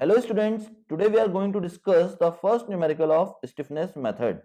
Hello students, today we are going to discuss the first numerical of stiffness method.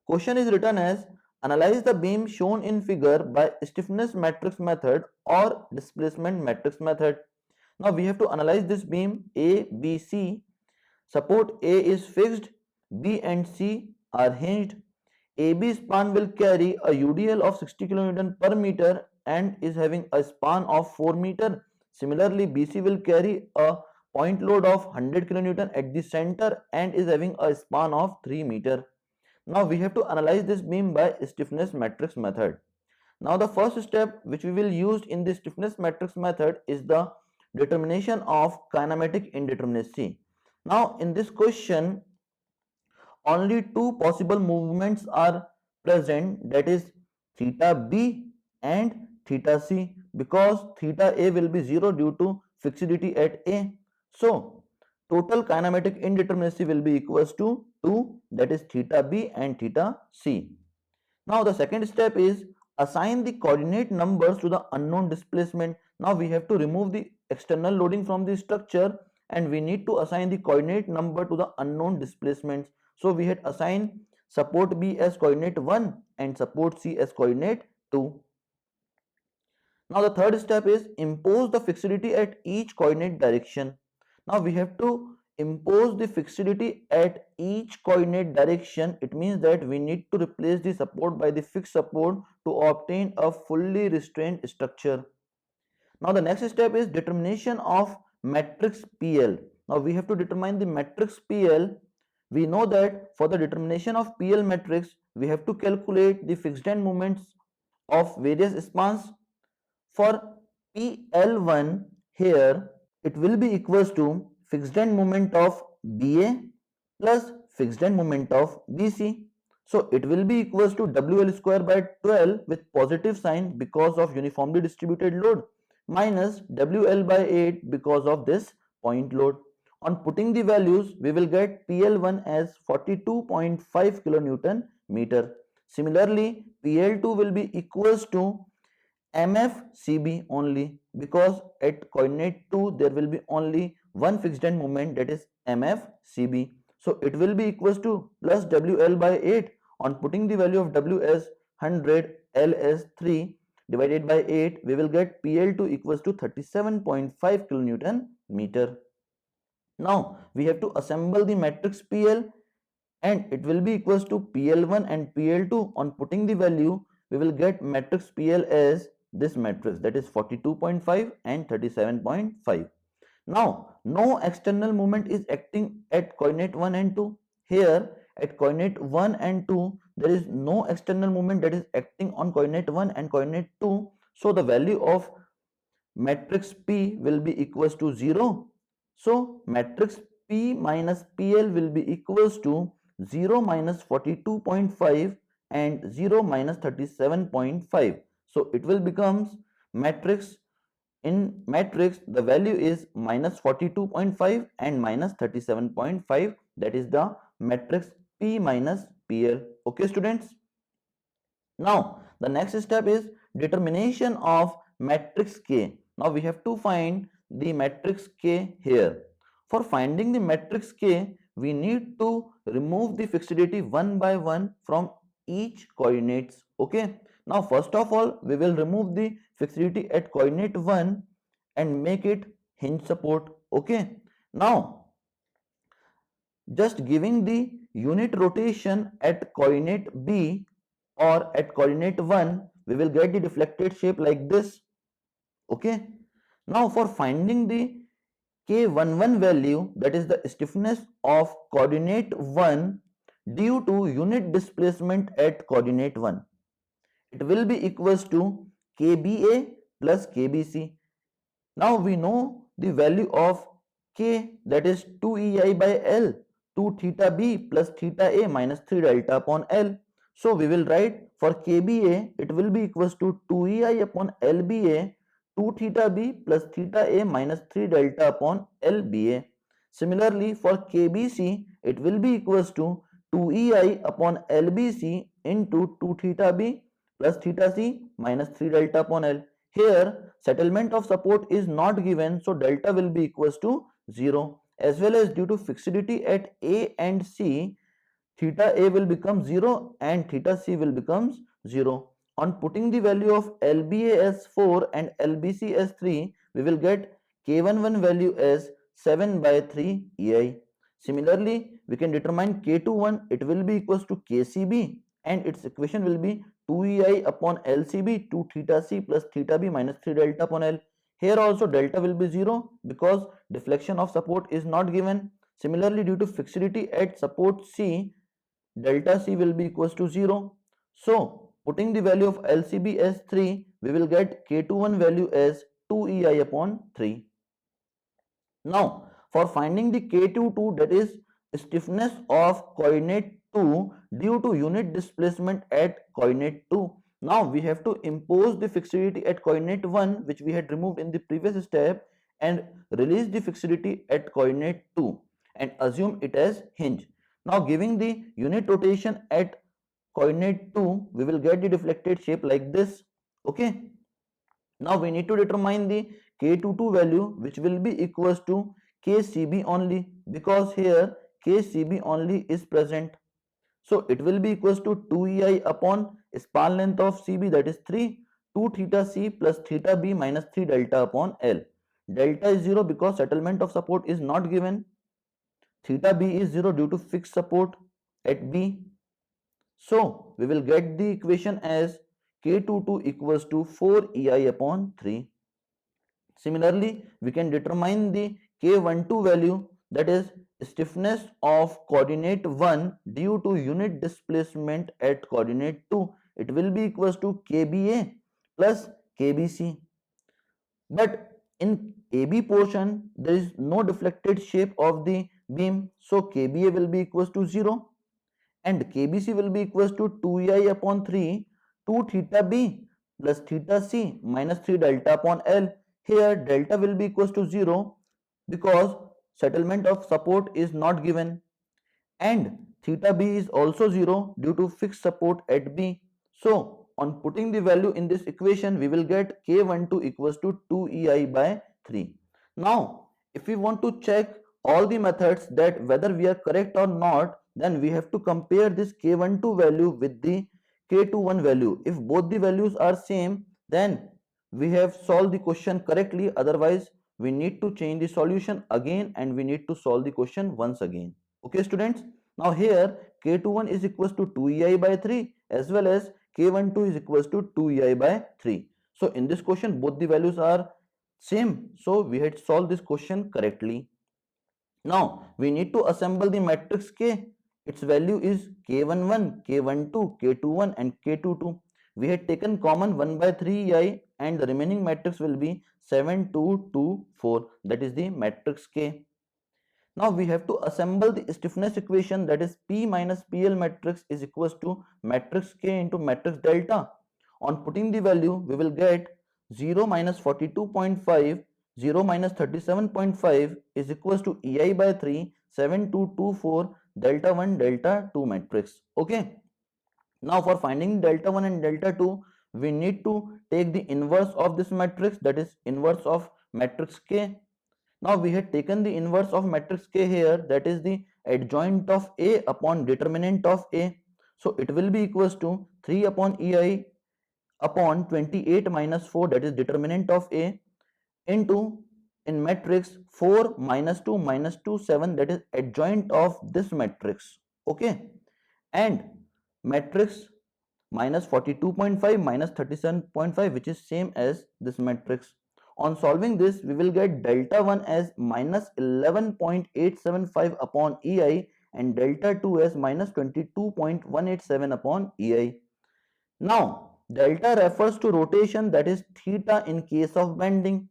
Question is written as analyze the beam shown in figure by stiffness matrix method or displacement matrix method. Now we have to analyze this beam A, B, C. Support A is fixed, B and C are hinged. AB span will carry a UDL of 60 kN per meter and is having a span of 4 meter. Similarly, BC will carry a point load of 100 kN at the center and is having a span of 3 meter. Now we have to analyze this beam by stiffness matrix method. Now the first step which we will use in the stiffness matrix method is the determination of kinematic indeterminacy. Now in this question only two possible movements are present, that is theta B and theta C, because theta A will be 0 due to fixity at A. So total kinematic indeterminacy will be equals to 2, that is theta B and theta C. Now the second step is assign the coordinate numbers to the unknown displacement. Now we have to remove the external loading from the structure and we need to assign the coordinate number to the unknown displacements. So we had assigned support B as coordinate 1 and support C as coordinate 2. Now the third step is impose the fixity at each coordinate direction. Now we have to impose the fixity at each coordinate direction. It means that we need to replace the support by the fixed support to obtain a fully restrained structure. Now the next step is determination of matrix PL. Now we have to determine the matrix PL. We know that for the determination of PL matrix, we have to calculate the fixed end moments of various spans. For PL1 here, it will be equals to fixed end moment of BA plus fixed end moment of BC. So it will be equals to WL square by 12 with positive sign because of uniformly distributed load minus WL by 8 because of this point load. On putting the values, we will get PL1 as 42.5 kilonewton meter. Similarly, PL2 will be equals to MFCB only, because at coordinate 2 there will be only one fixed end moment, that is MFCB. So it will be equals to plus WL by 8. On putting the value of W as 100, L as 3 divided by 8, we will get PL2 equals to 37.5 kilonewton meter. Now we have to assemble the matrix PL and it will be equals to PL1 and PL2. On putting the value, we will get matrix PL as this matrix, that is 42.5 and 37.5. Now no external moment is acting at coordinate 1 and 2. Here at coordinate 1 and 2 there is no external moment that is acting on coordinate 1 and coordinate 2. So the value of matrix P will be equals to 0. So matrix P minus PL will be equals to 0 minus 42.5 and 0 minus 37.5. So it will becomes matrix, in matrix the value is minus 42.5 and minus 37.5, that is the matrix P minus PL. Okay students. Now the next step is determination of matrix K. Now we have to find the matrix K here. For finding the matrix K, we need to remove the fixity one by one from each coordinates. Okay. Now first of all, we will remove the fixity at coordinate 1 and make it hinge support. Okay. Now just giving the unit rotation at coordinate B or at coordinate 1, we will get the deflected shape like this. Okay. Now for finding the K11 value, that is the stiffness of coordinate 1 due to unit displacement at coordinate 1, it will be equals to KBA plus KBC. Now we know the value of K, that is 2EI by L, 2 theta B plus theta A minus 3 delta upon L. So we will write for KBA, it will be equals to 2EI upon LBA, 2 theta B plus theta A minus 3 delta upon LBA. Similarly, for KBC, it will be equals to 2EI upon LBC into 2 theta B plus theta C minus 3 delta upon L. Here settlement of support is not given, so delta will be equals to 0, as well as due to fixity at A and C, theta A will become 0 and theta C will become 0. On putting the value of LBA as 4 and LBC as 3, we will get K11 value as 7 by 3 EI. Similarly, we can determine K21, it will be equals to KCB and its equation will be 2EI upon LCB, 2 theta C plus theta B minus 3 delta upon L. Here also delta will be 0 because deflection of support is not given. Similarly, due to fixity at support C, delta C will be equals to 0. So, putting the value of LCB as 3, we will get K21 value as 2EI upon 3. Now, for finding the K22, that is stiffness of coordinate 2 due to unit displacement at coordinate 2. Now, we have to impose the fixity at coordinate 1, which we had removed in the previous step, and release the fixity at coordinate 2 and assume it as hinge. Now, giving the unit rotation at coordinate 2, we will get the deflected shape like this. Okay. Now, we need to determine the K22 value, which will be equals to KCB only, because here KCB only is present. So, it will be equals to 2EI upon span length of CB, that is 3, 2 theta C plus theta B minus 3 delta upon L. Delta is 0 because settlement of support is not given. Theta B is 0 due to fixed support at B. So, we will get the equation as K22 equals to 4EI upon 3. Similarly, we can determine the K12 value, that is stiffness of coordinate 1 due to unit displacement at coordinate 2. It will be equals to KBA plus KBC. But in AB portion, there is no deflected shape of the beam, so KBA will be equals to 0 and KBC will be equals to 2EI upon 3, 2 theta B plus theta C minus 3 delta upon L. Here delta will be equals to 0 because settlement of support is not given, and theta B is also 0 due to fixed support at B. So, on putting the value in this equation, we will get K12 equals to 2EI by 3. Now, if we want to check all the methods that whether we are correct or not, then we have to compare this K12 value with the K21 value. If both the values are same, then we have solved the question correctly. Otherwise, we need to change the solution again and we need to solve the question once again. Okay, students. Now here K21 is equals to 2EI by 3 as well as K12 is equals to 2EI by 3. So in this question both the values are same. So we had solved this question correctly. Now we need to assemble the matrix K. Its value is K11, K12, K21 and K22. We had taken common 1 by 3EI and the remaining matrix will be 7, 2, 2, 4. That is the matrix K. Now we have to assemble the stiffness equation, that is P minus PL matrix is equals to matrix K into matrix delta. On putting the value, we will get 0 minus 42.5, 0 minus 37.5 is equals to EI by 3, 7, 2, 2, 4, delta 1, delta 2 matrix. Okay. Now for finding delta 1 and delta 2, we need to take the inverse of this matrix, that is inverse of matrix K. Now we had taken the inverse of matrix K here, that is the adjoint of A upon determinant of A. So it will be equals to 3 upon EI upon 28 minus 4, that is determinant of A, into in matrix 4 minus 2 minus 2 7, that is adjoint of this matrix. Okay, and matrix minus 42.5 minus 37.5, which is same as this matrix. On solving this, we will get delta 1 as minus 11.875 upon EI and delta 2 as minus 22.187 upon EI. Now, delta refers to rotation, that is theta in case of bending.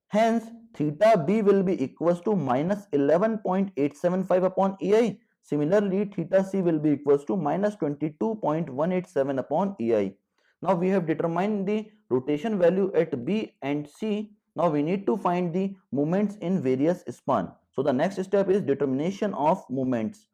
Hence, theta B will be equals to minus 11.875 upon EI. Similarly, theta C will be equals to minus 22.187 upon EI. Now we have determined the rotation value at B and C. Now we need to find the moments in various span. So the next step is determination of moments.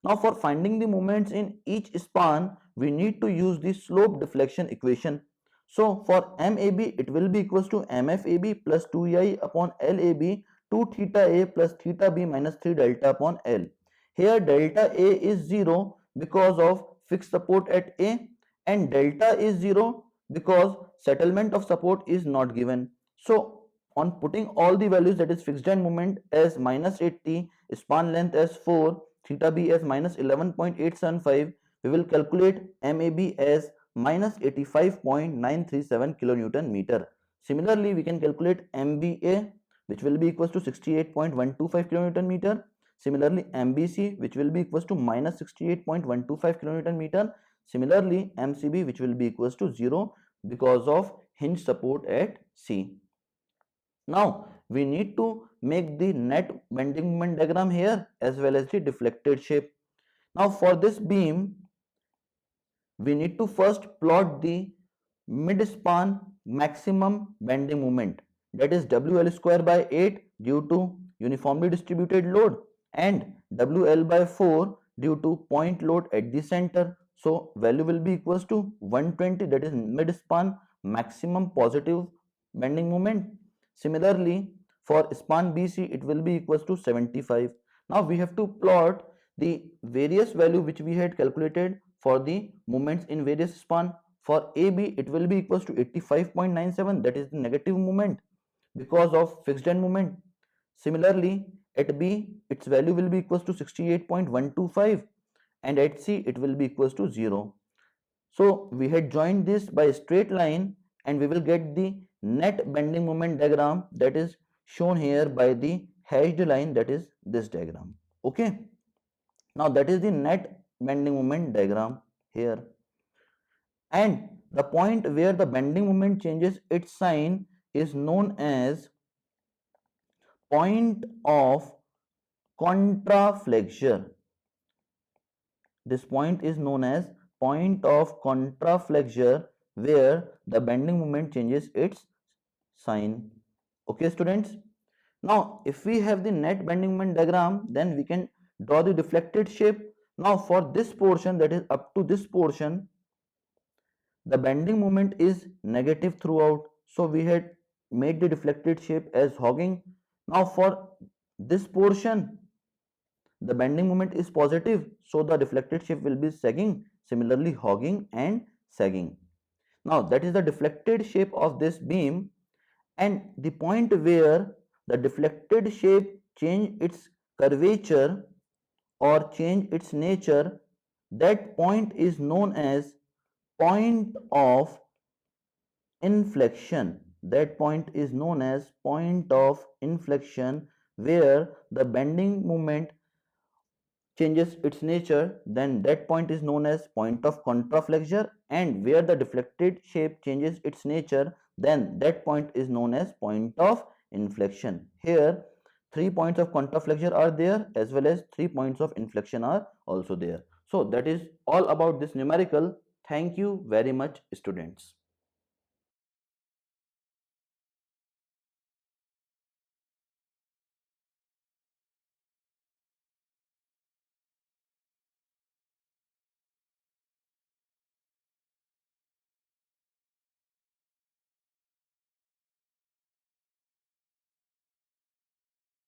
Now for finding the moments in each span, we need to use the slope deflection equation. So for MAB, it will be equals to MFAB plus 2EI upon LAB 2 theta A plus theta B minus 3 delta upon L. Here delta A is 0 because of fixed support at A, and delta is 0 because settlement of support is not given. So on putting all the values, that is fixed end moment as minus 80, span length as 4, theta B as minus 11.875, we will calculate MAB as minus 85.937 kilonewton meter. Similarly, we can calculate MBA, which will be equals to 68.125 kilonewton meter. Similarly, MBC, which will be equals to minus 68.125 kilonewton meter. Similarly, MCB, which will be equals to 0 because of hinge support at C. Now we need to make the net bending moment diagram here as well as the deflected shape. Now for this beam, we need to first plot the mid-span maximum bending moment, that is WL square by 8 due to uniformly distributed load and WL by 4 due to point load at the center. So value will be equals to 120, that is mid-span maximum positive bending moment. Similarly, for span BC, it will be equals to 75. Now we have to plot the various value which we had calculated for the moments in various span. For AB, it will be equals to 85.97, that is the negative moment because of fixed end moment. Similarly, at B, its value will be equals to 68.125, and at C, it will be equals to 0. So we had joined this by a straight line, and we will get the net bending moment diagram, that is shown here by the hashed line, that is this diagram. Okay. Now that is the net bending moment diagram here. And the point where the bending moment changes its sign is known as point of contraflexure. This point is known as point of contraflexure, where the bending moment changes its sign. Okay students, now if we have the net bending moment diagram, then we can draw the deflected shape. Now for this portion, that is up to this portion, the bending moment is negative throughout, so we had made the deflected shape as hogging. Now for this portion, the bending moment is positive, so the deflected shape will be sagging, similarly hogging and sagging. Now that is the deflected shape of this beam, and the point where the deflected shape change its curvature or change its nature, that point is known as point of inflection. That point is known as point of inflection, where the bending moment changes its nature, then that point is known as point of contraflexure, and where the deflected shape changes its nature, then that point is known as point of inflection. Here 3 points of contraflexure are there as well as 3 points of inflection are also there. So that is all about this numerical. Thank you very much students.